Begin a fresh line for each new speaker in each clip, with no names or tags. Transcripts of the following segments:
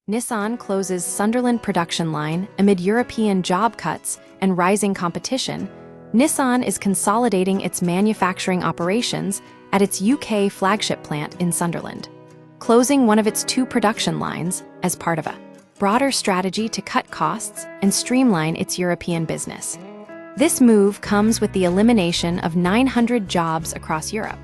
Nissan closes Sunderland production line amid European job cuts and rising competition. Nissan is consolidating its manufacturing operations at its UK flagship plant in Sunderland, closing one of its two production lines as part of a broader strategy to cut costs and streamline its European business. This move comes with the elimination of 900 jobs across Europe,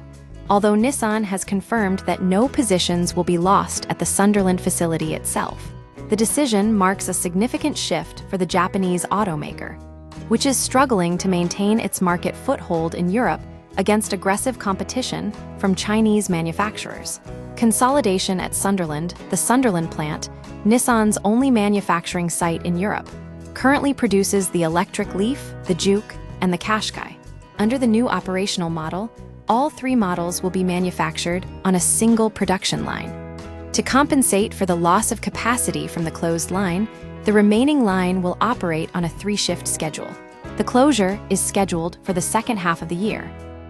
although Nissan has confirmed that no positions will be lost at the Sunderland facility itself. The decision marks a significant shift for the Japanese automaker, which is struggling to maintain its market foothold in Europe against aggressive competition from Chinese manufacturers. Consolidation at Sunderland, the Sunderland plant, Nissan's only manufacturing site in Europe, currently produces the electric Leaf, the Juke, and the Qashqai. Under the new operational model, all three models will be manufactured on a single production line. To compensate for the loss of capacity from the closed line, the remaining line will operate on a three-shift schedule. The closure is scheduled for the second half of the year.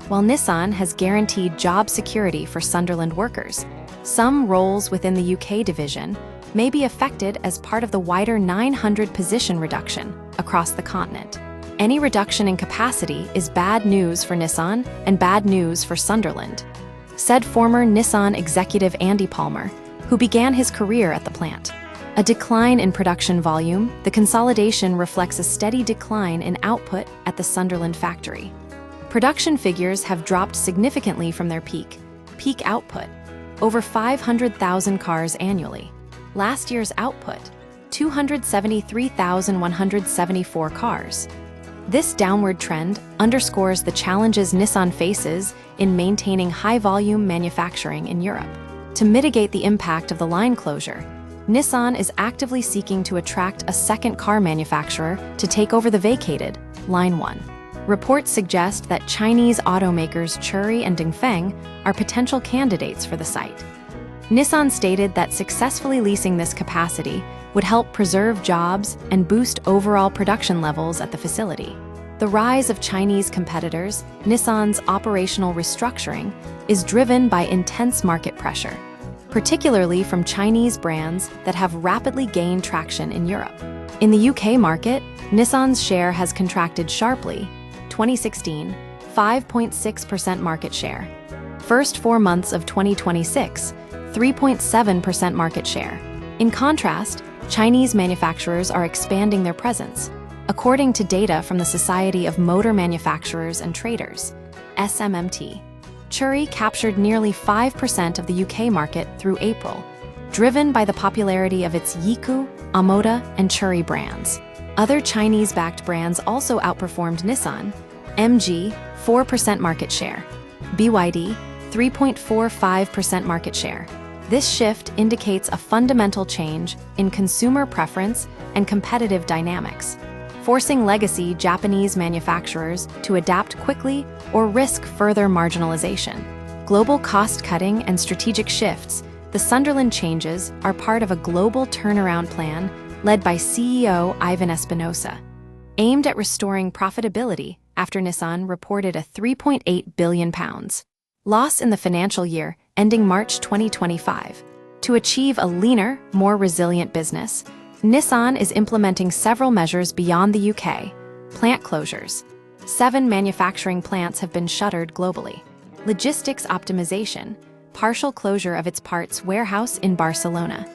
While Nissan has guaranteed job security for Sunderland workers, some roles within the UK division may be affected as part of the wider 900 position reduction across the continent. Any reduction in capacity is bad news for Nissan and bad news for Sunderland, said former Nissan executive Andy Palmer, who began his career at the plant. A decline in production volume, the consolidation reflects a steady decline in output at the Sunderland factory. Production figures have dropped significantly from their peak output, over 500,000 cars annually. Last year's output, 273,174 cars. This downward trend underscores the challenges Nissan faces in maintaining high-volume manufacturing in Europe. To mitigate the impact of the line closure, Nissan is actively seeking to attract a second car manufacturer to take over the vacated Line 1. Reports suggest that Chinese automakers Chery and Dongfeng are potential candidates for the site. Nissan stated that successfully leasing this capacity would help preserve jobs and boost overall production levels at the facility. The rise of Chinese competitors, Nissan's operational restructuring, is driven by intense market pressure, particularly from Chinese brands that have rapidly gained traction in Europe. In the UK market, Nissan's share has contracted sharply. 2016, 5.6% market share. First 4 months of 2026, 3.7% market share. In contrast, Chinese manufacturers are expanding their presence. According to data from the Society of Motor Manufacturers and Traders, SMMT, Chery captured nearly 5% of the UK market through April, driven by the popularity of its Yiku, Amoda, and Chery brands. Other Chinese-backed brands also outperformed Nissan. MG, 4% market share. BYD, 3.45% market share. This shift indicates a fundamental change in consumer preference and competitive dynamics, forcing legacy Japanese manufacturers to adapt quickly or risk further marginalization. Global cost-cutting and strategic shifts, the Sunderland changes are part of a global turnaround plan led by CEO Ivan Espinosa, aimed at restoring profitability after Nissan reported a £3.8 billion loss in the financial year ending March 2025. To achieve a leaner, more resilient business, Nissan is implementing several measures beyond the UK. Plant closures. 7 manufacturing plants have been shuttered globally. Logistics optimization. Partial closure of its parts warehouse in Barcelona.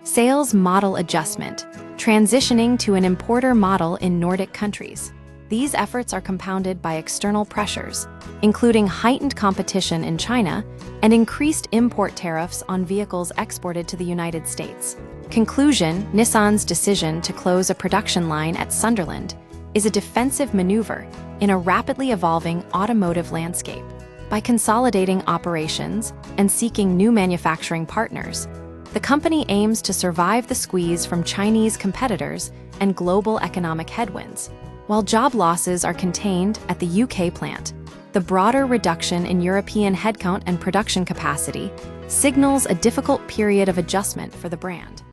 Sales model adjustment. Transitioning to an importer model in Nordic countries. These efforts are compounded by external pressures, including heightened competition in China and increased import tariffs on vehicles exported to the United States. Conclusion: Nissan's decision to close a production line at Sunderland is a defensive maneuver in a rapidly evolving automotive landscape. By consolidating operations and seeking new manufacturing partners, the company aims to survive the squeeze from Chinese competitors and global economic headwinds. While job losses are contained at the UK plant, the broader reduction in European headcount and production capacity signals a difficult period of adjustment for the brand.